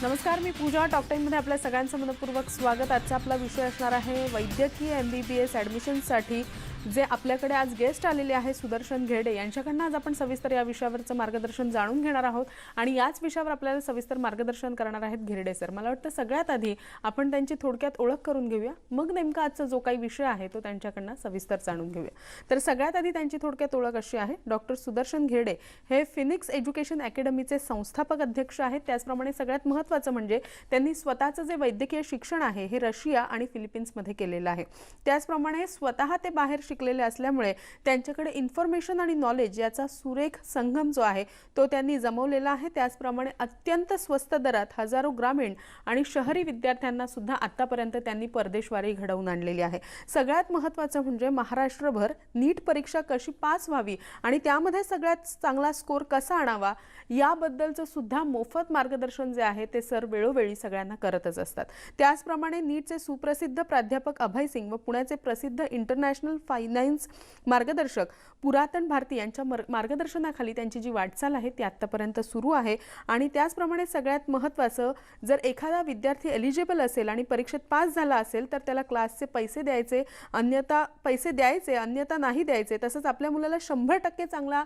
नमस्कार, मी पूजा. टॉक टाइममध्ये आपल्या सगळ्यांचं मनपूर्वक स्वागत. आजचा आपला विषय असणार आहे वैद्यकीय MBBS ॲडमिशनसाठी जे आपल्याकडे आज गेस्ट आलेले आहे सुदर्शन घेरडे यांच्याकडनं आज आपण सविस्तर या विषयावरचं मार्गदर्शन जाणून घेणार आहोत आणि याच विषयावर आपल्याला सविस्तर मार्गदर्शन करणार आहेत घेरडे सर. मला वाटतं सगळ्यात आधी आपण त्यांची थोडक्यात ओळख करून घेऊया, मग नेमका आजचा जो काही विषय आहे तो त्यांच्याकडनं सविस्तर जाणून घेऊया. तर सगळ्यात आधी त्यांची थोडक्यात ओळख अशी आहे, डॉक्टर सुदर्शन घेरडे हे फिनिक्स एज्युकेशन अकॅडमीचे संस्थापक अध्यक्ष आहेत. त्याचप्रमाणे सगळ्यात महत्त्वाचं म्हणजे त्यांनी स्वतःचं जे वैद्यकीय शिक्षण आहे हे रशिया आणि फिलिपिन्समध्ये केलेलं आहे. त्याचप्रमाणे स्वतः ते बाहेर शिकलेले असल्यामुळे त्यांच्याकडे इन्फॉर्मेशन आणि नॉलेज याचा सुरेख संगम जो आहे तो त्यांनी जमवलेला आहे. त्याचप्रमाणे अत्यंत स्वस्त दरात हजारो ग्रामीण आणि शहरी विद्यार्थ्यांना सुद्धा आतापर्यंत त्यांनी परदेशवारी घडवून आणलेली आहे. सगळ्यात महत्त्वाचं म्हणजे महाराष्ट्रभर नीट परीक्षा कशी पास व्हावी आणि त्यामध्ये सगळ्यात चांगला स्कोर कसा आणावा याबद्दलचं सुद्धा मोफत मार्गदर्शन जे आहे ते सर वेळोवेळी सगळ्यांना करतच असतात. त्याचप्रमाणे नीटचे सुप्रसिद्ध प्राध्यापक अभय सिंग व पुण्याचे प्रसिद्ध इंटरनॅशनल फायनान्स मार्गदर्शक पुरातन भारती यांच्या मार्गदर्शनाखाली त्यांची जी वाटचाल आहे ती आतापर्यंत सुरू आहे. आणि त्याचप्रमाणे सगळ्यात महत्त्वाचं, जर एखादा विद्यार्थी एलिजिबल असेल आणि परीक्षेत पास झाला असेल तर त्याला क्लासचे पैसे द्यायचे, अन्यथा नाही द्यायचे. तसंच आपल्या मुलाला 100% चांगला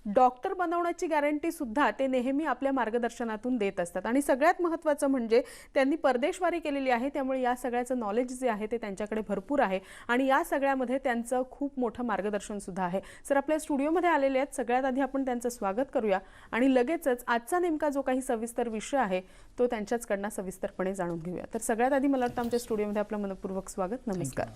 डॉक्टर बनवण्याची गॅरंटी सुद्धा ते नेहमी आपल्या मार्गदर्शनातून देत असतात. आणि सगळ्यात महत्त्वाचं म्हणजे त्यांनी परदेशवारी केलेली आहे, त्यामुळे या सगळ्याचं नॉलेज जे आहे ते त्यांच्याकडे भरपूर आहे आणि या सगळ्यामध्ये त्यांचं खूप मोठं मार्गदर्शन सुद्धा आहे. सर आपल्या स्टुडिओमध्ये आलेले आहेत. सगळ्यात आधी आपण त्यांचं स्वागत करूया आणि लगेचच आजचा नेमका जो काही सविस्तर विषय आहे तो त्यांच्याचकडनं सविस्तरपणे जाणून घेऊया. तर सगळ्यात आधी मला वाटतं आमच्या स्टुडिओमध्ये आपलं मनपूर्वक स्वागत. नमस्कार.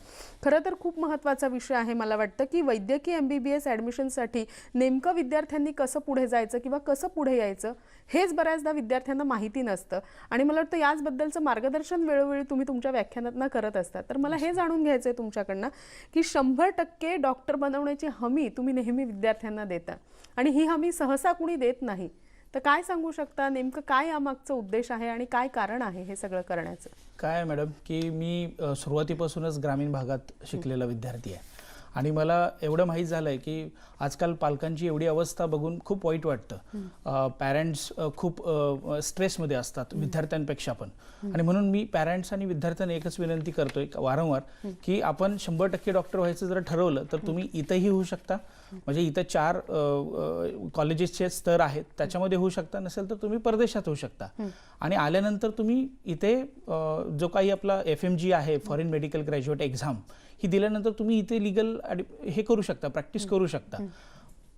खरं तर खूप महत्त्वाचा विषय आहे. मला वाटतं की वैद्यकीय MBBS ॲडमिशनसाठी नेमकं विद्यार्थ्यांनी कसं पुढे जायचं किंवा कसं पुढे यायचं हेच बऱ्याचदा विद्यार्थ्यांना माहिती नसतं आणि मला वाटतं याचबद्दलचं मार्गदर्शन वेळोवेळी तुम्ही तुमच्या व्याख्यानातनं करत असतात. तर मला हे जाणून घ्यायचं आहे तुमच्याकडनं की 100% डॉक्टर बनवण्याची हमी तुम्ही नेहमी विद्यार्थ्यांना देता आणि ही हमी सहसा कुणी देत नाही. तर काय सांगू शकता, नेमकं काय यामागचा उद्देश आहे आणि काय कारण आहे हे सगळं करण्याचं? काय मॅडम की मी सुरुवातीपासूनच ग्रामीण भागात शिकलेला विद्यार्थी आहे आणि मला एवढं माहीत झालं आहे की आजकाल पालकांची एवढी अवस्था बघून खूप वाईट वाटतं. पॅरेंट्स खूप स्ट्रेसमध्ये असतात विद्यार्थ्यांपेक्षा पण, आणि म्हणून मी पॅरेंट्स आणि विद्यार्थ्यांना एकच विनंती करतोय वारंवार की आपण 100% डॉक्टर व्हायचं जर ठरवलं तर तुम्ही इथंही होऊ शकता. म्हणजे इथं 4 कॉलेजेसचे स्तर आहेत, त्याच्यामध्ये होऊ शकता. नसेल तर तुम्ही परदेशात होऊ शकता आणि आल्यानंतर तुम्ही इथे जो काही आपला FMG आहे, फॉरेन मेडिकल ग्रॅज्युएट एक्झाम, ही दिल्यानंतर तुम्ही इथे लिगल हे करू शकता, प्रॅक्टिस करू शकता.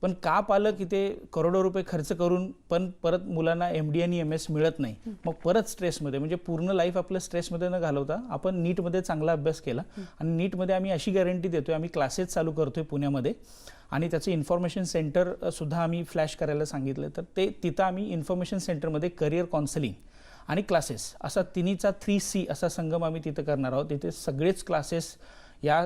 पण का पालक इथे करोडो रुपये खर्च करून पण परत मुलांना MD आणि MS मिळत नाही, मग परत स्ट्रेसमध्ये, म्हणजे पूर्ण लाईफ आपलं स्ट्रेसमध्ये न घालवता आपण नीटमध्ये चांगला अभ्यास केला आणि नीटमध्ये आम्ही अशी गॅरंटी देतोय, आम्ही क्लासेस चालू करतोय पुण्यामध्ये आणि त्याचं इन्फॉर्मेशन सेंटर सुद्धा आम्ही फ्लॅश करायला सांगितलं. तर तिथं आम्ही इन्फॉर्मेशन सेंटरमध्ये करिअर काउन्सिलिंग आणि क्लासेस असा तिन्हीचा 3C असा संगम आम्ही तिथं करणार आहोत. तिथे सगळेच क्लासेस, या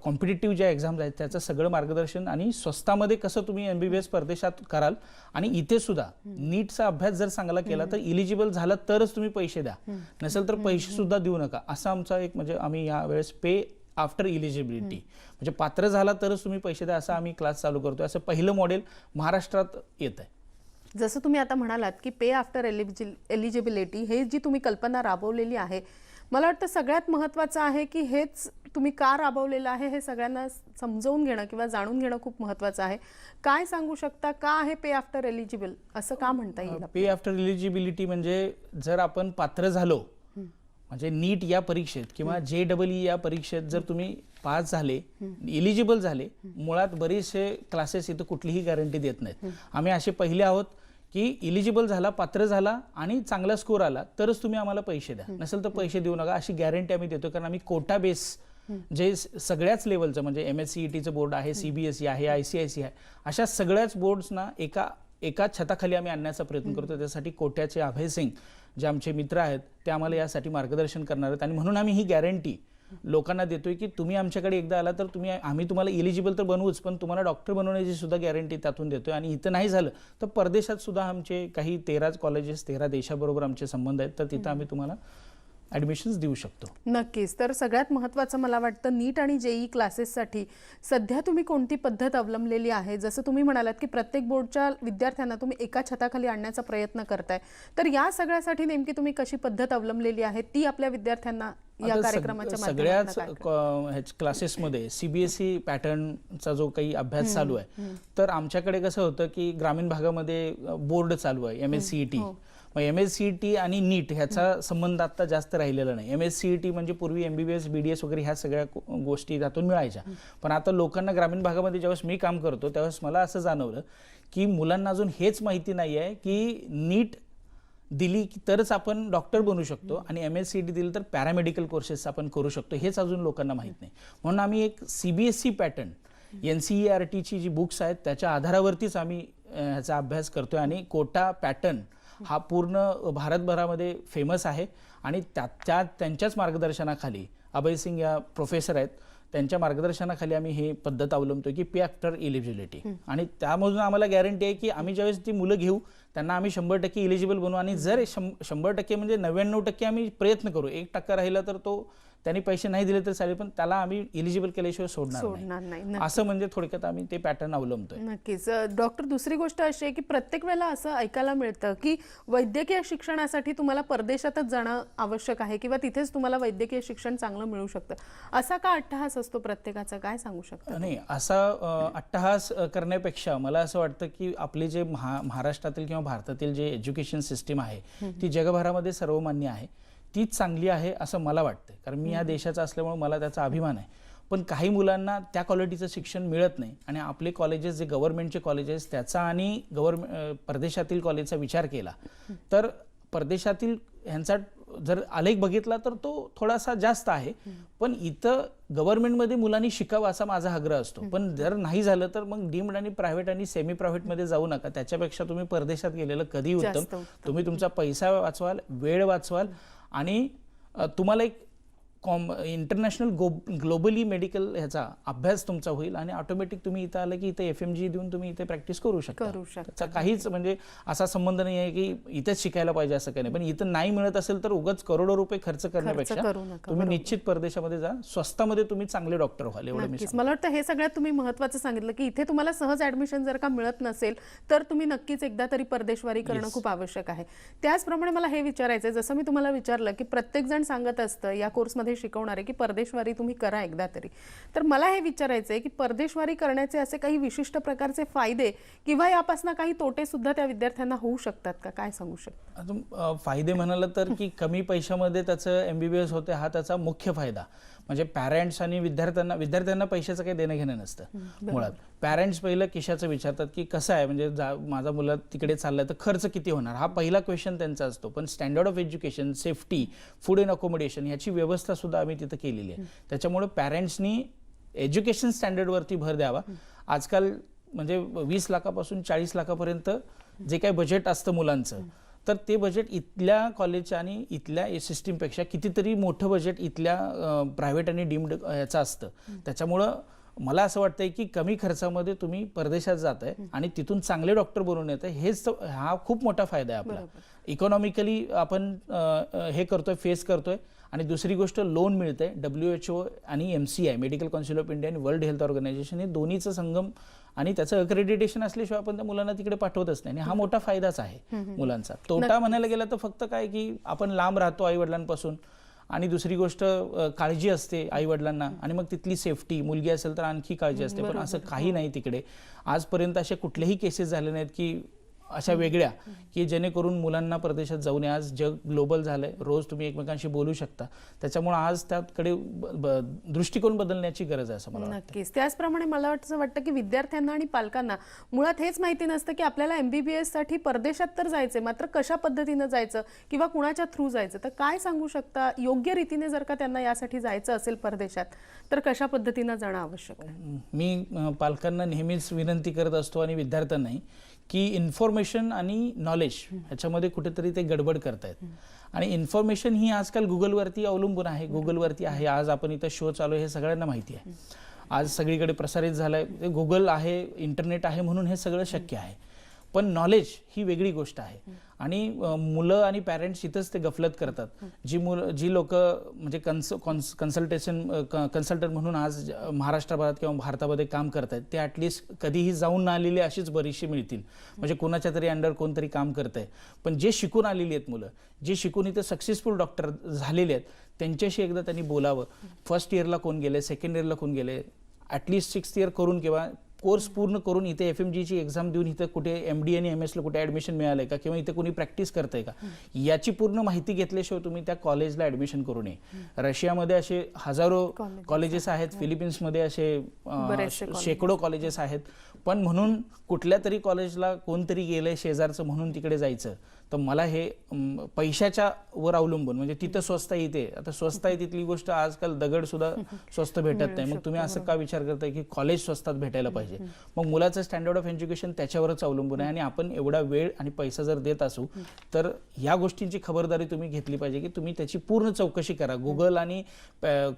कॉम्पिटिटिव्ह ज्या एक्झाम्स आहेत त्याचं सगळं मार्गदर्शन आणि स्वस्तामध्ये कसं तुम्ही MBBS परदेशात कराल आणि इथे सुद्धा नीटचा अभ्यास जर चांगला केला तर इलिजिबल झाला तरच तुम्ही पैसे द्या, नसेल तर पैसे सुद्धा देऊ नका, असा आमचा एक, म्हणजे आम्ही यावेळेस पे आफ्टर इलिजिबिलिटी, म्हणजे पात्र झाला तरच तुम्ही पैसे द्या, असं आम्ही क्लास चालू करतोय. असं पहिलं मॉडेल महाराष्ट्रात येत आहे. जसं तुम्ही आता म्हणालात की पे आफ्टर एलिजिबिलिटी, हे जी तुम्ही कल्पना राबवलेली आहे, मला वाटतं सगळ्यात महत्त्वाचं आहे की हेच तुम्ही का राबवलेलं आहे हे सगळ्यांना समजावून घेणं किंवा जाणून घेणं खूप महत्त्वाचं आहे. काय सांगू शकता, का आहे पे आफ्टर एलिजिबल, असं का म्हणता येईल? पे आफ्टर एलिजिबिलिटी म्हणजे जर आपण पात्र झालो, म्हणजे नीट या परीक्षेत किंवा JEE या परीक्षेत जर तुम्ही पास झाले, एलिजिबल झाले, मुळात बरेचसे क्लासेस इथं कुठलीही गॅरंटी देत नाहीत. आम्ही असे पहिले आहोत की इलिजिबल झाला, पात्र झाला आणि चांगला स्कोर आला तरच तुम्ही आम्हाला पैसे द्या, नसेल तर पैसे देऊ नका, अशी गॅरंटी आम्ही देतो. कारण आम्ही कोटा बेस जे सगळ्याच लेवलचं, म्हणजे MSCETचं बोर्ड आहे, CBSE आहे, ICIC आहे, अशा सगळ्याच बोर्ड्सना एका छताखाली आम्ही आणण्याचा प्रयत्न करतो. त्यासाठी कोट्याचे अभय सिंग जे आमचे मित्र आहेत ते आम्हाला यासाठी मार्गदर्शन करणार आहेत आणि म्हणून आम्ही ही गॅरंटी लोकांना देतोय की तुम्ही आमच्याकडे एकदा आला तर आम्ही तुम्हाला इलिजिबल तर बनवूच, पण तुम्हाला डॉक्टर बनवण्याची सुद्धा गॅरंटी त्यातून देतोय. आणि इथं नाही झालं तर परदेशात सुद्धा आमचे काही 13 कॉलेजेस, 13 देशाबरोबर आमचे संबंध आहेत, तर तिथं आम्ही तुम्हाला ॲडमिशन्स देऊ शकतो. नक्कीच. तर सगळ्यात महत्त्वाचं मला वाटतं नीट आणि जेई क्लासेससाठी सध्या तुम्ही कोणती पद्धत अवलंबलेली आहे? जसं तुम्ही म्हणालात की प्रत्येक बोर्डच्या विद्यार्थ्यांना तुम्ही एका छताखाली आणण्याचा प्रयत्न करताय, तर या सगळ्यासाठी नेमकी तुम्ही कशी पद्धत अवलंबलेली आहे ती आपल्या विद्यार्थ्यांना या कार्यक्रमाच्या सगळ्याच माध्यमातून क्लासेसमध्ये सीबीएसई पॅटर्नचा जो काही अभ्यास चालू आहे, तर आमच्याकडे कसं होतं की ग्रामीण भागामध्ये बोर्ड चालू आहे MSCET. मग MSCET आणि नीट ह्याचा संबंध आता जास्त राहिलेला नाही. MSCET म्हणजे पूर्वी MBBS BDS वगैरे ह्या सगळ्या गोष्टी त्यातून मिळायच्या, पण आता लोकांना ग्रामीण भागामध्ये ज्यावेळेस मी काम करतो त्यावेळेस मला असं जाणवलं की मुलांना अजून हेच माहिती नाही आहे की नीट दिली तरच आपण डॉक्टर बनू शकतो आणि MSCET दिली तर पॅरामेडिकल कोर्सेस आपण करू शकतो, हेच अजून लोकांना माहीत नाही. म्हणून आम्ही एक CBSE पॅटर्न NCERTची जी बुक्स आहेत त्याच्या आधारावरतीच आम्ही ह्याचा अभ्यास करतोय आणि कोटा पॅटर्न हा पूर्ण भारतभरामध्ये फेमस आहे आणि त्यांच्याच मार्गदर्शनाखाली अभय सिंग या प्रोफेसर आहेत, त्यांच्या मार्गदर्शनाखाली आम्ही हे पद्धत अवलंबतोय की पे आफ्टर एलिजिबिलिटी. आणि त्यामधून आम्हाला गॅरंटी आहे की आम्ही ज्यावेळेस ती मुलं घेऊ त्यांना आम्ही 100% इलिजिबल बनवू आणि जर 100% म्हणजे 99% आम्ही प्रयत्न करू, 1% राहिला तर तो त्यांनी पैसे नाही दिले तर चालेल, पण त्याला आम्ही इलिजिबल केल्याशिवाय सोडणार नाही. असं म्हणजे थोडक्यात आम्ही ते पॅटर्न अवलंबतोय. नक्कीच. डॉक्टर, दुसरी गोष्ट अशी आहे की प्रत्येक वेळेला असं ऐकायला मिळतं की वैद्यकीय शिक्षणासाठी तुम्हाला परदेशातच जाणं आवश्यक आहे किंवा तिथेच तुम्हाला वैद्यकीय शिक्षण चांगलं मिळू शकतं. असा का अट्टहास असतो प्रत्येकाचा, काय सांगू शकता? नाही, असा अट्टहास करण्यापेक्षा मला असं वाटतं की आपले जे महाराष्ट्रातील किंवा भारतातील जे एज्युकेशन सिस्टीम आहे ती जगभरामध्ये सर्वमान्य आहे, तीच चांगली आहे असं मला वाटतं. कारण मी या देशाचा असल्यामुळे मला त्याचा अभिमान आहे. पण काही मुलांना त्या क्वालिटीचं शिक्षण मिळत नाही आणि आपले कॉलेजेस जे गव्हर्नमेंटचे कॉलेजेस त्याचा आणि परदेशातील कॉलेजचा विचार केला तर परदेशातील ह्यांचा जर आलेख बघितला तर तो थोडासा जास्त आहे, पण इथं गव्हर्नमेंटमध्ये मुलांनी शिकावं असा माझा आग्रह असतो. पण जर नाही झालं तर मग डीम्ड आणि प्रायव्हेट आणि सेमी प्रायव्हेटमध्ये जाऊ नका, त्याच्यापेक्षा तुम्ही परदेशात गेलेलं कधी उत्तम. तुम्ही तुमचा पैसा वाचवाल, वेळ वाचवाल आणि तुम्हाला एक इंटरनॅशनल ग्लोबली मेडिकल ह्याचा अभ्यास तुमचा होईल आणि ऑटोमॅटिक तुम्ही इथं आलं की इथे FMG देऊन तुम्ही इथे प्रॅक्टिस करू शकता. त्याचा काहीच म्हणजे असा संबंध नाही आहे की इथेच शिकायला पाहिजे असं काही नाही. पण इथं नाही मिळत असेल तर उगाच करोडो रुपये खर्च करण्यापेक्षा तुम्ही निश्चित परदेशामध्ये जा, स्वस्तामध्ये तुम्ही चांगले डॉक्टर व्हाल. एवढं मी मला वाटतं हे सगळ्यात तुम्ही महत्त्वाचं सांगितलं की इथे तुम्हाला सहज ऍडमिशन जर का मिळत नसेल तर तुम्ही नक्कीच एकदा तरी परदेशवारी करणं खूप आवश्यक आहे. त्याचप्रमाणे मला हे विचारायचं आहे, जसं मी तुम्हाला विचारलं की प्रत्येक जण सांगत असतं या कोर्समध्ये शिकवणार आहे की परदेशवारी तुम्ही करा एकदा तरी, तर मला हे विचारायचं आहे की परदेशवारी करण्याचे असे काही विशिष्ट प्रकारचे फायदे किंवा यापासून काही तोटे सुद्धा त्या विद्यार्थ्यांना होऊ शकतात का, काय सांगू शकता? अजून फायदे म्हणाल तर की कमी पैशामध्ये त्याचं MBBS होते, हा त्याचा मुख्य फायदा. म्हणजे पॅरेंट्स आणि विद्यार्थ्यांना पैशाचं काही देणं घेणं नसतं मुळात. पॅरेंट्स पहिलं खिशाचं विचारतात की कसं आहे, म्हणजे माझा मुलं तिकडे चाललाय तर खर्च किती होणार, हा पहिला क्वेश्चन त्यांचा असतो. पण standard of education, safety, food and accommodation ह्याची व्यवस्था सुद्धा आम्ही तिथं केलेली आहे. त्याच्यामुळे पॅरेंट्सनी एज्युकेशन स्टँडर्डवरती भर द्यावा. आजकाल म्हणजे 20 लाखापासून 40 लाखापर्यंत जे काही बजेट असतं मुलांचं, तर ते बजेट इथल्या कॉलेजच्या आणि इथल्या सिस्टीमपेक्षा कितीतरी मोठं बजेट इथल्या प्रायव्हेट आणि डीम्ड याचं असतं. त्याच्यामुळं मला असं वाटतंय की कमी खर्चामध्ये तुम्ही परदेशात जाताय आणि तिथून चांगले डॉक्टर बनवून येत आहे, हा खूप मोठा फायदा आहे आपला. इकॉनॉमिकली आपण हे करतोय, फेस करतोय. आणि दुसरी गोष्ट लोन मिळते. WHO आणि MCI medical council of India आणि वर्ल्ड हेल्थ ऑर्गनायझेशन हे दोन्हीचं संगम आणि त्याचं अक्रेडिटेशन असल्याशिवाय आपण त्या मुलांना तिकडे पाठवतच नाही आणि हा मोठा फायदाच आहे मुलांचा. तोटा म्हणायला गेला तर फक्त काय की आपण लांब राहतो आई वडिलांपासून आणि दुसरी गोष्ट काळजी असते आई वडिलांना आणि मग तिथली सेफ्टी, मुलगी असेल तर आणखी काळजी असते. पण असं काही नाही तिकडे. आजपर्यंत अशा कुठलेही केसेस झाले नाहीत की अशा वेगळ्या की जेणेकरून मुलांना परदेशात जाऊ नये. आज जग ग्लोबल झालंय, रोज तुम्ही एकमेकांशी बोलू शकता. त्याच्यामुळे आज त्याकडे दृष्टिकोन बदलण्याची गरज आहे असं मला वाटतं. नक्कीच. त्याचप्रमाणे मला वाटतं की विद्यार्थ्यांना आणि पालकांना मुळात हेच माहिती नसतं की आपल्याला MBBS साठी परदेशात तर जायचंय, मात्र कशा पद्धतीनं जायचं किंवा कुणाच्या थ्रू जायचं. तर काय सांगू शकता, योग्य रीतीने जर का त्यांना यासाठी जायचं असेल परदेशात तर कशा पद्धतीनं जाणं आवश्यक आहे? मी पालकांना नेहमीच विनंती करत असतो आणि विद्यार्थ्यांनाही की इन्फॉर्मेशन आणि नॉलेज ह्याच्यामध्ये कुठेतरी ते गडबड करतायत. आणि इन्फॉर्मेशन ही आजकाल गुगलवरती अवलंबून आहे, गुगलवरती आहे. आज आपण इथं शो चालू आहे हे सगळ्यांना माहिती आहे. आज सगळीकडे प्रसारित झालंय, गुगल आहे, इंटरनेट आहे म्हणून हे सगळं शक्य आहे. पण नॉलेज ही वेगळी गोष्ट आहे. आणि मुलं आणि पॅरेंट्स इथंच ते गफलत करतात. जी लोक म्हणजे कन्सल्टंट म्हणून आज महाराष्ट्राभरात किंवा भारतामध्ये काम करत आहेत, ते ॲटलिस्ट कधीही जाऊन आलेले अशीच बरीचशी मिळतील. म्हणजे कोणाच्या तरी अंडर कोणतरी काम करत आहे. पण जे शिकून आलेली आहेत मुलं, जे शिकून इथं सक्सेसफुल डॉक्टर झालेले आहेत, त्यांच्याशी एकदा त्यांनी बोलावं. फर्स्ट इयरला कोण गेले, सेकंड इयरला कोण गेले, ॲटलिस्ट 6th इयर करून किंवा कोर्स पूर्ण करून इथे FMGची एक्झाम देऊन इथं कुठे MD आणि MSला कुठे ॲडमिशन मिळालंय का, किंवा इथे कोणी प्रॅक्टिस करतंय का, याची पूर्ण माहिती घेतल्याशिवाय तुम्ही त्या कॉलेजला ॲडमिशन करू नये. रशियामध्ये असे हजारो कॉलेजेस आहेत, फिलिपिन्समध्ये असे शेकडो कॉलेजेस आहेत. पण म्हणून कुठल्या तरी कॉलेजला कोणतरी गेलंय शेजारचं म्हणून तिकडे जायचं, तर मला हे पैशाच्या वर अवलंबून, म्हणजे तिथं स्वस्त आहे, इथे आता स्वस्त आहे तिथली गोष्ट आजकाल दगड सुद्धा स्वस्त भेटत नाही. मग तुम्ही असं का विचार करताय की कॉलेज स्वस्तात भेटायला पाहिजे? मग मुलाचं स्टँडर्ड ऑफ एज्युकेशन त्याच्यावरच अवलंबून आहे. आणि आपण एवढा वेळ आणि पैसा जर देत असू तर या गोष्टींची खबरदारी तुम्ही घेतली पाहिजे की तुम्ही त्याची पूर्ण चौकशी करा. गुगल आणि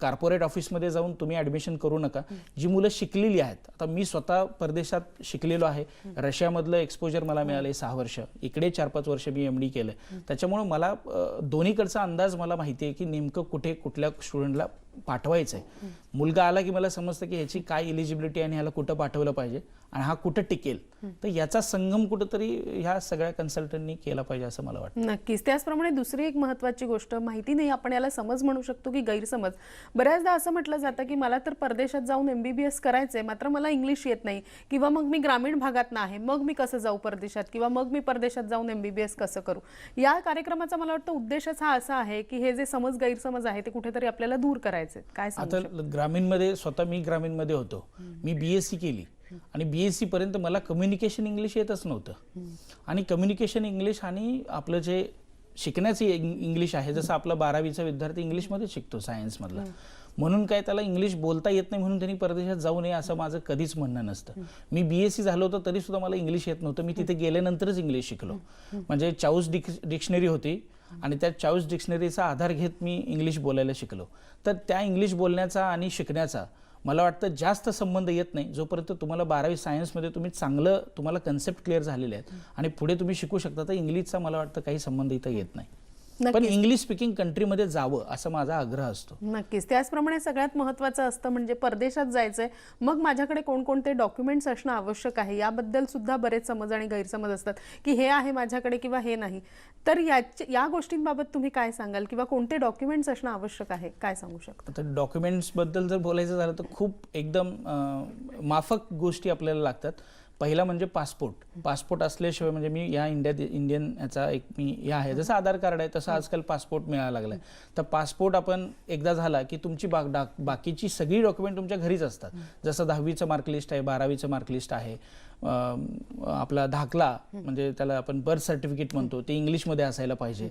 कॉर्पोरेट ऑफिसमध्ये जाऊन तुम्ही ॲडमिशन करू नका. जी मुलं शिकलेली आहेत, आता मी स्वतः परदेशात शिकलेलो आहे. रशियामधलं एक्सपोजर मला मिळालंय 6 वर्ष, इकडे 4-5 वर्ष मी MD केलंय. त्याच्यामुळे मला दोन्हीकडचा अंदाज मला माहिती आहे की नेमकं कुठे कुठल्या स्टुडंटला पाठवायचं आहे. मुलगा आला की मला समजतं की ह्याची काय एलिजिबिलिटी आणि ह्याला कुठं पाठवलं पाहिजे आणि हा कुठं टिकेल. तर याचा संगम कुठंतरी ह्या सगळ्या कन्सल्टंटनी केला पाहिजे असं मला वाटतं. नक्कीच. त्याचप्रमाणे दुसरी एक महत्त्वाची गोष्ट, माहिती नाही, आपण याला समज म्हणू शकतो की गैरसमज. बऱ्याचदा असं म्हटलं जातं की मला तर परदेशात जाऊन MBBS करायचंय, मात्र मला इंग्लिश येत नाही, किंवा मग मी ग्रामीण भागात आहे, मग मी कसं जाऊ परदेशात, किंवा मग मी परदेशात जाऊन MBBS कसं करू. या कार्यक्रमाचा मला वाटतं उद्देशच हा असा आहे की हे जे समज गैरसमज आहे ते कुठेतरी आपल्याला दूर करायचे. काय आता ग्रामीणमध्ये स्वतः मी ग्रामीणमध्ये होतो, मी BSc केली आणि BSc पर्यंत मला कम्युनिकेशन इंग्लिश येतच नव्हतं. आणि कम्युनिकेशन इंग्लिश आणि आपलं जे शिकण्याचं इंग्लिश आहे, जसं आपला 12वीचा विद्यार्थी इंग्लिशमध्ये शिकतो सायन्समधला, म्हणून काय त्याला इंग्लिश बोलता येत नाही म्हणून त्यांनी परदेशात जाऊ नये असं माझं कधीच म्हणणं नसतं. मी BSc झालो होतो तरी सुद्धा मला इंग्लिश येत नव्हतं. मी तिथे गेल्यानंतरच इंग्लिश शिकलो. म्हणजे चाऊस डिक्शनरी होती आणि त्या चाऊस डिक्शनरीचा आधार घेत मी इंग्लिश बोलायला शिकलो. तर त्या इंग्लिश बोलण्याचा आणि शिकण्याचा मला वाटतं जास्त संबंध येत नाही जोपर्यंत तुम्हाला 12वी सायन्समध्ये तुम्ही चांगलं, तुम्हाला कन्सेप्ट क्लिअर झालेले आहेत आणि पुढे तुम्ही शिकू शकता. तर इंग्लिशचा मला वाटतं काही संबंध इथं येत नाही. पण इंग्लिश स्पीकिंग कंट्रीमध्ये जावं असा माझा आग्रह असतो. नक्कीच. त्याचप्रमाणे सगळ्यात महत्त्वाचं असतं म्हणजे परदेशात जायचंय, मग माझ्याकडे कोणकोणते डॉक्युमेंट्स असणं आवश्यक आहे, याबद्दल सुद्धा बरेच समज आणि गैरसमज असतात की हे आहे माझ्याकडे किंवा हे नाही. तर या गोष्टींबाबत तुम्ही काय सांगाल, किंवा कोणते डॉक्युमेंट्स असणं आवश्यक आहे, काय सांगू शकता? तर डॉक्युमेंट्सबद्दल जर बोलायचं झालं तर खूप एकदम माफक गोष्टी आपल्याला लागतात. पहिला म्हणजे पासपोर्ट असल्याशिवाय, म्हणजे मी या इंडियन याचा एक मी हे आहे, जसं आधार कार्ड आहे तसं आजकाल पासपोर्ट मिळायला लागलाय. तर पासपोर्ट आपण एकदा झाला की तुमची बाकीची सगळी डॉक्युमेंट तुमच्या घरीच असतात. जसं 10वीचं मार्कलिस्ट आहे, 12वीचं मार्कलिस्ट आहे, आपला दाखला म्हणजे त्याला आपण बर्थ सर्टिफिकेट म्हणतो, ते इंग्लिशमध्ये असायला पाहिजे.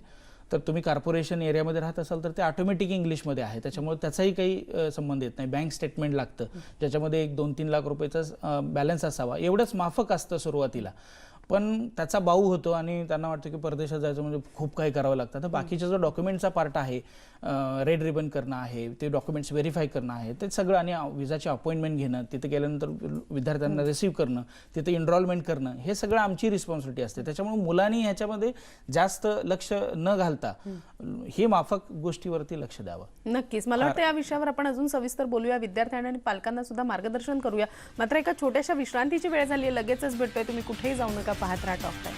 तर तुम्ही कॉर्पोरेशन एरियामध्ये राहत असाल तर ते ऑटोमॅटिक इंग्लिशमध्ये आहे, त्याच्यामुळे त्याचाही काही संबंध येत नाही. बँक स्टेटमेंट लागतं ज्याच्यामध्ये 1-2-3 लाख रुपयाचा बॅलन्स असावा, एवढंच माफक असतं सुरुवातीला. पण त्याचा बाऊ होतो आणि त्यांना वाटतं की परदेशात जायचं म्हणजे खूप काही करावं लागतं. तर बाकीचा जो डॉक्युमेंटचा पार्ट आहे, रेड रिबन करणं आहे, ते डॉक्युमेंट्स व्हेरीफाय करणं आहे, ते सगळं, आणि विजाची अपॉइंटमेंट घेणं, तिथे गेल्यानंतर विद्यार्थ्यांना रिसीव्ह करणं, तिथे एनरोलमेंट करणं, हे सगळं आमची रिस्पॉन्सिबिलिटी असते. त्याच्यामुळे मुलांनी ह्याच्यामध्ये जास्त लक्ष न घालता हे माफक गोष्टीवरती लक्ष द्यावं. नक्कीच. मला वाटतं या विषयावर आपण अजून सविस्तर बोलूया, विद्यार्थ्यांना आणि पालकांना सुद्धा मार्गदर्शन करूया. मात्र एका छोट्याशा विश्रांतीची वेळ झाली आहे, लगेचच भेटतोय. तुम्ही कुठेही जाऊ नका, पाहत राहा टॉक टाइम.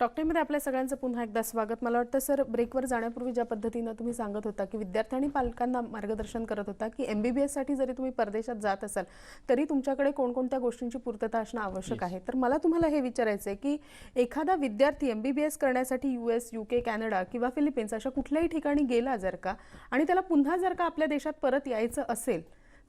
टॉक टाइममध्ये आपल्या सगळ्यांचं पुन्हा एकदा स्वागत. मला वाटतं सर, ब्रेकवर जाण्यापूर्वी ज्या पद्धतीनं तुम्ही सांगत होता की विद्यार्थी आणि पालकांना मार्गदर्शन करत होता की MBBS साठी जरी तुम्ही परदेशात जात असाल तरी तुमच्याकडे कोणकोणत्या गोष्टींची पूर्तता असणं आवश्यक आहे. तर मला तुम्हाला हे विचारायचं आहे की एखादा विद्यार्थी MBBS करण्यासाठी US, UK, कॅनडा किंवा फिलिपिन्स अशा कुठल्याही ठिकाणी गेला जर का, आणि त्याला पुन्हा जर का आपल्या देशात परत यायचं असेल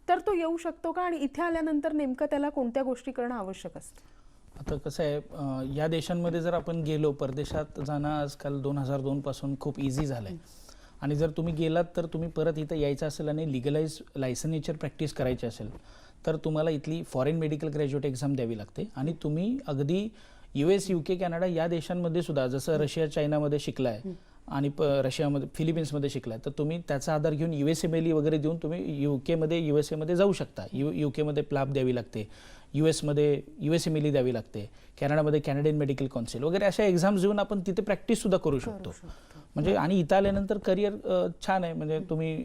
तर तो येऊ शकतो का, आणि इथे आल्यानंतर नेमकं त्याला कोणत्या गोष्टी करणं आवश्यक असतं? आता कसं आहे, या देशांमध्ये जर आपण गेलो, परदेशात जाणं आजकाल 2002 पासून खूप इझी झालं आहे. आणि जर तुम्ही गेलात तर तुम्ही परत इथं यायचं असेल आणि लिगलाइज लायसनेचर प्रॅक्टिस करायची असेल तर तुम्हाला इथली फॉरेन मेडिकल ग्रॅज्युएट एक्झाम द्यावी लागते. आणि तुम्ही अगदी US, UK, कॅनडा या देशांमध्ये सुद्धा, जसं रशिया, चायनामध्ये शिकलाय आणि रशियामध्ये फिलिपिन्समध्ये शिकलाय तर तुम्ही त्याचा आधार घेऊन USMLE वगैरे देऊन तुम्ही USA मध्ये जाऊ शकता. UK मध्ये प्लॅब द्यावी लागते, US मध्ये USMLE द्यावी लागते, कॅनडामध्ये कॅनडियन मेडिकल काउन्सिल वगैरे अशा एक्झाम्स देऊन आपण तिथे प्रॅक्टिस सुद्धा करू शकतो. म्हणजे आणि इथं आल्यानंतर करिअर छान आहे. म्हणजे तुम्ही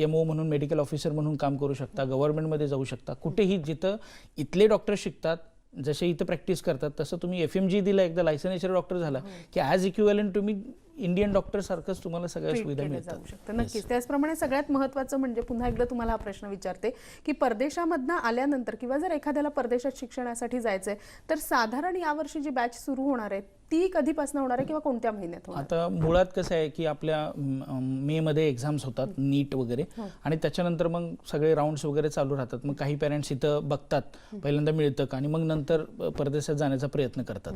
MO म्हणून मेडिकल ऑफिसर म्हणून काम करू शकता, गव्हर्नमेंटमध्ये जाऊ शकता, कुठेही जिथं इथले डॉक्टर शिकतात जसे इथं प्रॅक्टिस करतात तसं तुम्ही FMG दिला एकदा लायसन्सर डॉक्टर झाला की ॲज इक्विव्हलंट तुम्ही इंडियन डॉक्टर सारखंच तुम्हाला सगळ्या सुविधा मिळतात. नक्कीच. त्याचप्रमाणे सगळ्यात महत्त्वाचं म्हणजे पुन्हा एकदा तुम्हाला हा प्रश्न विचारते की परदेशामधनं आल्यानंतर किंवा जर एखाद्याला परदेशात शिक्षणासाठी जायचंय तर साधारण यावर्षी जी बॅच सुरू होणार आहे ती कधीपासून होणार आहे किंवा कोणत्या महिन्यात होणार? आता मुळात कसं आहे की आपल्या मे मध्ये एक्झाम्स होतात, नीट वगैरे, आणि त्याच्यानंतर मग सगळे राऊंड्स वगैरे चालू राहतात. मग काही पेरेंट्स इथं बघतात, पहिल्यांदा मिळतं का, आणि मग नंतर परदेशात जाण्याचा प्रयत्न करतात.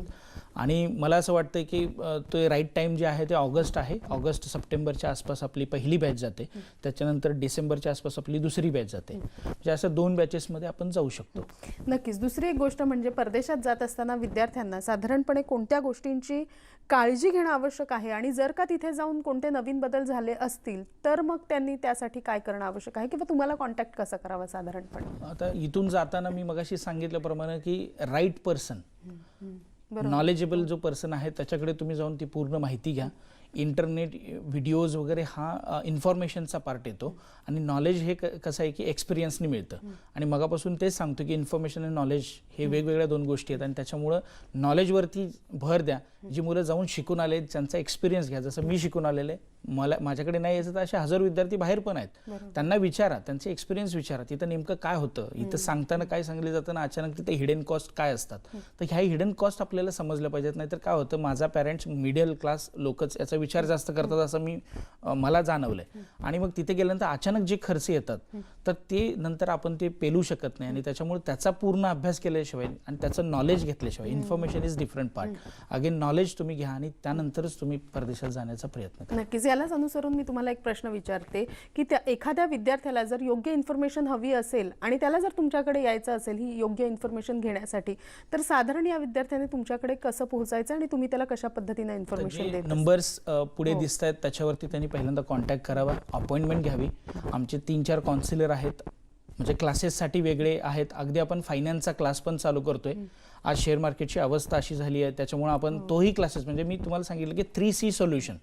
आणि मला असं वाटतं की तो राईट टाइम जे आहे ते ऑगस्ट आहे. ऑगस्ट-सप्टेंबरच्या आसपास आपली पहिली बॅच जाते, त्याच्यानंतर डिसेंबरच्या आसपास आपली दुसरी बॅच जाते. म्हणजे असं 2 बॅचेसमध्ये आपण जाऊ शकतो. नक्कीच. दुसरी एक गोष्ट म्हणजे परदेशात जात असताना विद्यार्थ्यांना साधारणपणे कोणत्या गोष्टींची काळजी घेणं आवश्यक आहे आणि जर का तिथे जाऊन कोणते नवीन बदल झाले असतील तर मग त्यांनी त्यासाठी काय करणं आवश्यक आहे किंवा तुम्हाला कॉन्टॅक्ट कसा करावा साधारणपणे? आता इथून जाताना मी मगाशी सांगितल्याप्रमाणे की राईट पर्सन, नॉलेजेबल जो पर्सन आहे त्याच्याकडे तुम्ही जाऊन ती पूर्ण माहिती घ्या. इंटरनेट व्हिडिओज वगैरे हा इन्फॉर्मेशनचा पार्ट येतो आणि नॉलेज हे कसं आहे की एक्सपिरियन्सनी मिळतं. आणि मगापासून तेच सांगतो की इन्फॉर्मेशन आणि नॉलेज हे वेगवेगळ्या 2 गोष्टी आहेत आणि त्याच्यामुळं नॉलेजवरती भर द्या. जी मुलं जाऊन शिकून आले त्यांचा एक्सपिरियन्स घ्या. जसं मी शिकून आलेले, माझ्याकडे नाही यायचं तर असे हजारो विद्यार्थी बाहेर पण आहेत. त्यांना विचारा, त्यांचे एक्सपिरियन्स विचारा, तिथं नेमकं काय होतं, इथं सांगताना काय सांगितलं जातं ना अचानक तिथे हिडन कॉस्ट काय असतात. तर ह्या हिडन कॉस्ट आपल्याला समजल्या पाहिजेत. नाहीतर काय होतं, माझा पॅरेंट्स मिडल क्लास लोकच याचा विचार जास्त करतात असं मला जाणवलंय. आणि मग तिथे गेल्यानंतर अचानक जे खर्च येतात तर ते नंतर आपण ते पेलू शकत नाही. आणि त्याच्यामुळे त्याचा पूर्ण अभ्यास केल्याशिवाय आणि त्याचं नॉलेज घेतल्याशिवाय, information is different part, again knowledge तुम्ही घ्या आणि त्यानंतरच तुम्ही परदेशात जाण्याचा प्रयत्न करा. नक्कीच. यालाच अनुसरून मी तुम्हाला एक प्रश्न विचारते की त्या एखाद्या विद्यार्थ्याला जर योग्य इन्फॉर्मेशन हवी असेल आणि त्याला जर तुमच्याकडे यायचं असेल ही योग्य इन्फॉर्मेशन घेण्यासाठी तर साधारण या विद्यार्थ्याने तुमच्याकडे कसं पोहोचायचं आणि तुम्ही त्याला कशा पद्धतीने इन्फॉर्मेशन देता? नंबर्स पुढे दिसत आहेत त्याच्यावरती त्यांनी पहिल्यांदा कॉन्टॅक्ट करावा, अपॉइंटमेंट घ्यावी. आमचे 3-4 काउन्सिलर आहेत, म्हणजे क्लासेससाठी वेगळे आहेत. अगदी आपण फायनान्सचा क्लास पण चालू करतोय. आज शेअर मार्केटची अवस्था अशी झाली आहे त्याच्यामुळे आपण तोही क्लासेस, म्हणजे मी तुम्हाला सांगितलं की 3C सोल्युशन,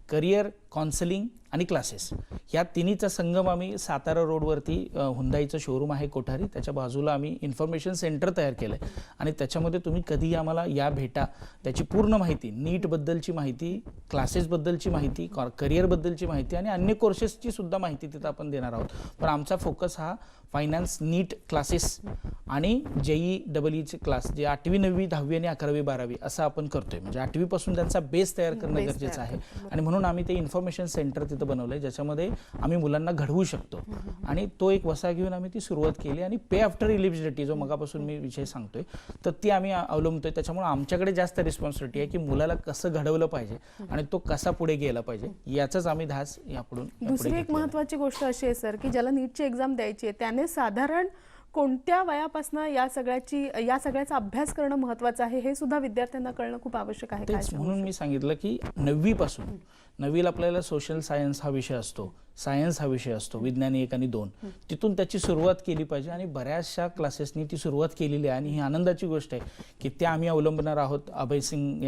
करिअर, काउन्सिलिंग आणि क्लासेस, या तिन्हीचा संगम आम्ही सातारा रोडवरती हुंदाईचं शोरूम आहे कोठारी, त्याच्या बाजूला आम्ही इन्फॉर्मेशन सेंटर तयार केलं आहे. आणि त्याच्यामध्ये तुम्ही कधीही आम्हाला या भेटा, त्याची पूर्ण माहिती, नीटबद्दलची माहिती, क्लासेसबद्दलची माहिती, करिअरबद्दलची माहिती आणि अन्य कोर्सेसची सुद्धा माहिती तिथं आपण देणार आहोत. पण आमचा फोकस हा फायनान्स, नीट क्लासेस आणि JEE क्लास, जे 8वी, 9वी, 10वी आणि 11वी, 12वी असं आपण करतोय. म्हणजे 8वी पासून त्यांचा बेस तयार करणं गरजेचं आहे. आणि म्हणून आम्ही ते इन्फॉर्मेशन सेंटर तिथं बनवलंय ज्याच्यामध्ये आम्ही मुलांना घडवू शकतो. आणि तो एक वसा घेऊन आम्ही ती सुरुवात केली. आणि पे आफ्टर एलिजिबिलिटी जो मगापासून मी विषय सांगतोय तर ती आम्ही अवलंबतोय. त्याच्यामुळे आमच्याकडे जास्त रिस्पॉन्सिबिलिटी आहे की मुलाला कसं घडवलं पाहिजे आणि तो कसा पुढे गेला पाहिजे, याचाच आम्ही ध्यास यापुढून. दुसरी एक महत्त्वाची गोष्ट अशी आहे सर की ज्याला नीटची एक्झाम द्यायची आहे त्याने साधारण कोणत्या वयापासून या सगळ्याचा अभ्यास करणं महत्त्वाचं आहे हे सुद्धा विद्यार्थ्यांना कळणं खूप आवश्यक आहे. तेच म्हणून मी सांगितलं की 9वी पासून, 9वीला आपल्याला सोशल सायन्स हा विषय असतो, सायन्स हा विषय असतो, विज्ञान 1 आणि 2, तिथून त्याची सुरुवात केली पाहिजे. आणि बऱ्याचशा क्लासेसनी ती सुरुवात केलेली आहे. आणि ही आनंदाची गोष्ट आहे की त्या आम्ही अवलंबणार आहोत. अभय सिंग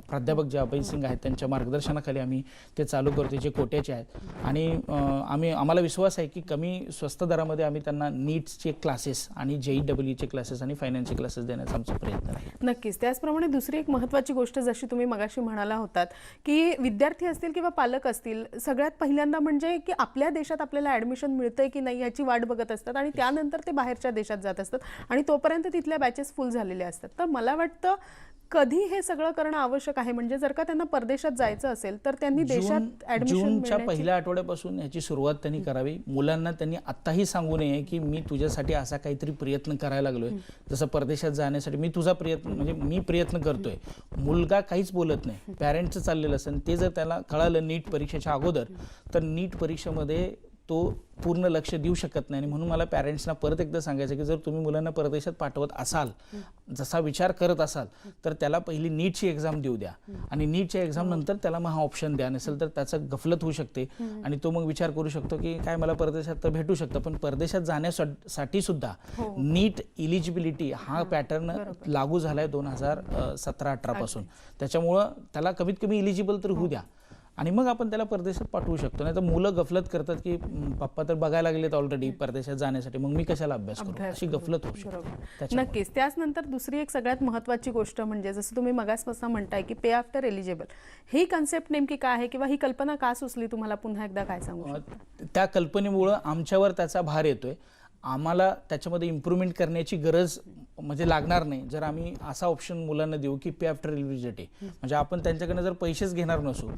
प्राध्यापक जे अभय सिंग आहेत त्यांच्या मार्गदर्शनाखाली आम्ही ते चालू करतो, जे कोट्याचे आहेत. आणि आम्हाला विश्वास आहे की कमी स्वस्त दरामध्ये आम्ही त्यांना नीट्सचे क्लासेस आणि JEE क्लासेस आणि फायनान्सचे क्लासेस देण्याचा आमचा प्रयत्न आहे. नक्कीच. त्याचप्रमाणे दुसरी एक महत्त्वाची गोष्ट जशी तुम्ही मगाशी म्हणाला होतात की विद्यार्थी असतील किंवा पालक असतील, सगळ्यात पहिल्यांदा म्हणजे की आपल्या देशात आपल्याला ॲडमिशन मिळतंय की नाही याची वाट बघत असतात आणि त्यानंतर ते बाहेरच्या देशात जात असतात आणि तोपर्यंत तिथल्या बॅचेस फुल झालेले असतात. तर मला वाटतं कधी हे सगळं करणं आवश्यक आहे, म्हणजे जर का त्यांना परदेशात जायचं असेल तर त्यांनी देशात ॲडमिशन जूनच्या पहिल्या आठवड्यापासून याची सुरुवात त्यांनी करावी. मुलांना त्यांनी आत्ताही सांगू नये की मी तुझ्यासाठी असा काहीतरी प्रयत्न करायला लागलोय, जसं परदेशात जाण्यासाठी मी तुझा प्रयत्न, म्हणजे मी प्रयत्न करतोय. मुलगा काहीच बोलत नाही, पॅरेंटचं चाललेलं असेल. ते जर त्याला कळालं नीट परीक्षेच्या अगोदर तर नीट परीक्षेमध्ये तो पूर्ण लक्ष देऊ शकत नाही. आणि म्हणून मला पॅरेंट्सना परत एकदा सांगायचं की जर तुम्ही मुलांना परदेशात पाठवत असाल, जसा विचार करत असाल, तर त्याला पहिली नीटची एक्झाम देऊ द्या आणि नीटच्या एक्झाम नंतर त्याला मग हा ऑप्शन द्या. नसेल तर त्याचं गफलत होऊ शकते आणि तो मग विचार करू शकतो की काय मला परदेशात तर भेटू शकतं, पण परदेशात जाण्यासाठी सुद्धा नीट इलिजिबिलिटी हा पॅटर्न लागू झालाय 2017-18 पासून. त्याच्यामुळं त्याला कमीत कमी इलिजिबल तर होऊ द्या आणि मग आपण त्याला परदेशात पाठवू शकतो. नाही तर मुलं गफलत करतात की पप्पा तर बघायला लागलेत ऑलरेडी परदेशात जाण्यासाठी, मग मी कशाला अभ्यास करू, अशी गफलत होऊ शकते. नक्कीच. त्याचनंतर दुसरी एक सगळ्यात महत्त्वाची गोष्ट म्हणजे जसं तुम्ही मगासपासून म्हणताय की पे आफ्टर एलिजिबल, ही कन्सेप्ट नेमकी काय आहे किंवा ही कल्पना का सुचली तुम्हाला, पुन्हा एकदा काय सांगू शकता? त्या कल्पनेमुळं आमच्यावर त्याचा भार येतोय. आम्हाला त्याच्यामध्ये इम्प्रूव्हमेंट करण्याची गरज म्हणजे लागणार नाही जर आम्ही असा ऑप्शन मुलांना देऊ की पे आफ्टर एलिजिबिलिटी. म्हणजे आपण त्यांच्याकडनं जर पैसेच घेणार नसू,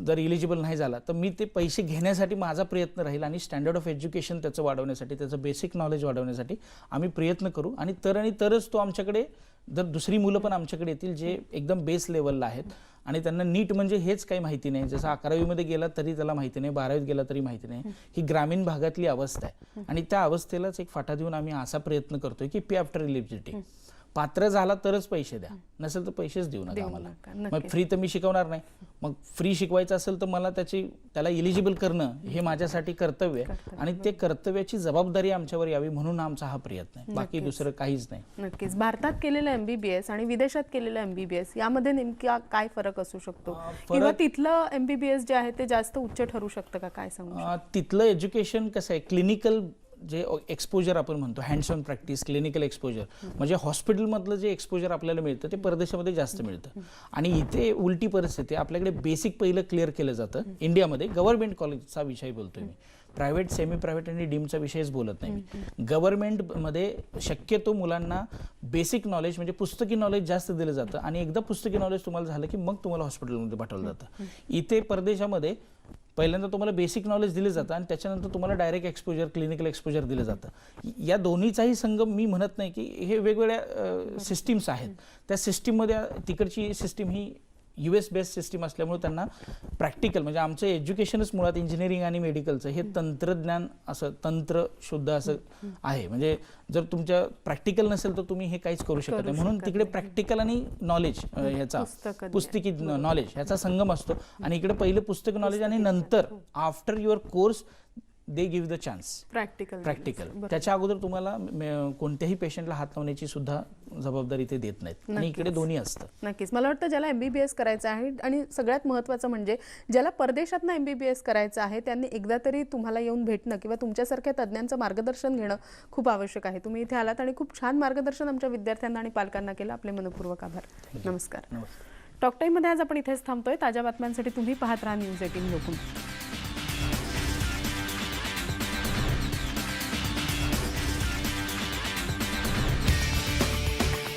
जर इलिजिबल नाही झाला तर मी ते पैसे घेण्यासाठी माझा प्रयत्न राहील आणि स्टँडर्ड ऑफ एज्युकेशन त्याचं वाढवण्यासाठी, त्याचं बेसिक नॉलेज वाढवण्यासाठी आम्ही प्रयत्न करू. आणि तरच तो आमच्याकडे, जर दुसरी मुलं पण आमच्याकडे येतील जे एकदम बेस लेवलला आहेत आणि त्यांना नीट म्हणजे हेच काही माहिती नाही, जसं 11वीमध्ये गेला तरी त्याला माहिती नाही, 12वीत गेला तरी माहिती नाही. ही ग्रामीण भागातली अवस्था आहे आणि त्या अवस्थेलाच एक फाटा देऊन आम्ही असा प्रयत्न करतोय की पे आफ्टर एलिजिबिलिटी, पात्र झाला तरच पैसे द्या, नसेल तर पैसेच देऊ नका आम्हाला. मग फ्री तर मी शिकवणार नाही, मग फ्री शिकवायचं असेल तर मला त्याला इलिजिबल करणं हे माझ्यासाठी कर्तव्य आहे आणि ते कर्तव्याची जबाबदारी आमच्यावर यावी म्हणून आमचा हा प्रयत्न आहे, बाकी दुसरं काहीच नाही. नक्कीच. भारतात केलेलं MBBS आणि विदेशात केलेलं MBBS यामध्ये नेमका काय फरक असू शकतो किंवा तिथलं MBBS जे आहे ते जास्त उच्च ठरू शकतं का, काय सांगू? तिथलं एज्युकेशन कसं आहे, क्लिनिकल जे एक्सपोजर आपण म्हणतो, hands on practice, clinical exposure, म्हणजे हॉस्पिटलमधलं जे एक्सपोजर आपल्याला मिळतं ते परदेशामध्ये जास्त मिळतं. आणि इथे उलटी परिस्थिती, आपल्याकडे बेसिक पहिलं क्लिअर केलं जातं. इंडियामध्ये गव्हर्नमेंट कॉलेजचा विषय बोलतोय मी, प्रायव्हेट, सेमी प्रायव्हेट आणि डीमचा विषयच बोलत नाही मी. गव्हर्नमेंटमध्ये शक्यतो मुलांना बेसिक नॉलेज म्हणजे पुस्तकी नॉलेज जास्त दिलं जातं आणि एकदा पुस्तकी नॉलेज तुम्हाला झालं की मग तुम्हाला हॉस्पिटलमध्ये पाठवलं जातं. इथे परदेशामध्ये पहिल्यांदा तुम्हाला बेसिक नॉलेज दिलं जातं आणि त्याच्यानंतर तुम्हाला डायरेक्ट एक्सपोजर, क्लिनिकल एक्सपोजर दिलं जातं. या दोन्हीचाही संगम मी म्हणत नाही की हे वेगवेगळ्या सिस्टीम्स आहेत. त्या सिस्टीममध्ये तिकडची सिस्टीम ही US बेस्ड सिस्टीम असल्यामुळे त्यांना प्रॅक्टिकल म्हणजे आमचं एज्युकेशनच मुळात इंजिनिअरिंग आणि मेडिकलचं हे तंत्रज्ञान असं तंत्र शुद्ध असं आहे. म्हणजे जर तुमच्या प्रॅक्टिकल नसेल तर तुम्ही हे काहीच करू शकत नाही. म्हणून तिकडे प्रॅक्टिकल आणि नॉलेज ह्याचा पुस्तकी नॉलेज ह्याचा संगम असतो आणि इकडे पहिलं पुस्तक नॉलेज आणि नंतर after your course they give the chance practical. त्याच्या अगोदर तुम्हाला कोणत्याही पेशंटला हात लावण्याची सुद्धा जबाबदारी ते देत नाहीत आणि इकडे दोन्ही असतं. नक्कीच. मला वाटतं ज्याला MBBS करायचं आहे आणि सगळ्यात महत्त्वाचं म्हणजे ज्याला परदेशातनं MBBS करायचं आहे त्यांनी एकदा तरी तुम्हाला येऊन भेटणं किंवा तुमच्यासारख्या तज्ज्ञांचं मार्गदर्शन घेणं खूप आवश्यक आहे. तुम्ही इथे आलात आणि खूप छान मार्गदर्शन आमच्या विद्यार्थ्यांना आणि पालकांना केलं. आपले मनपूर्वक आभार. नमस्कार. टॉक टाईममध्ये आज आपण इथेच थांबतोय. ताज्या बातम्यांसाठी तुम्ही पाहत राहा न्यूज 18 लोकमत.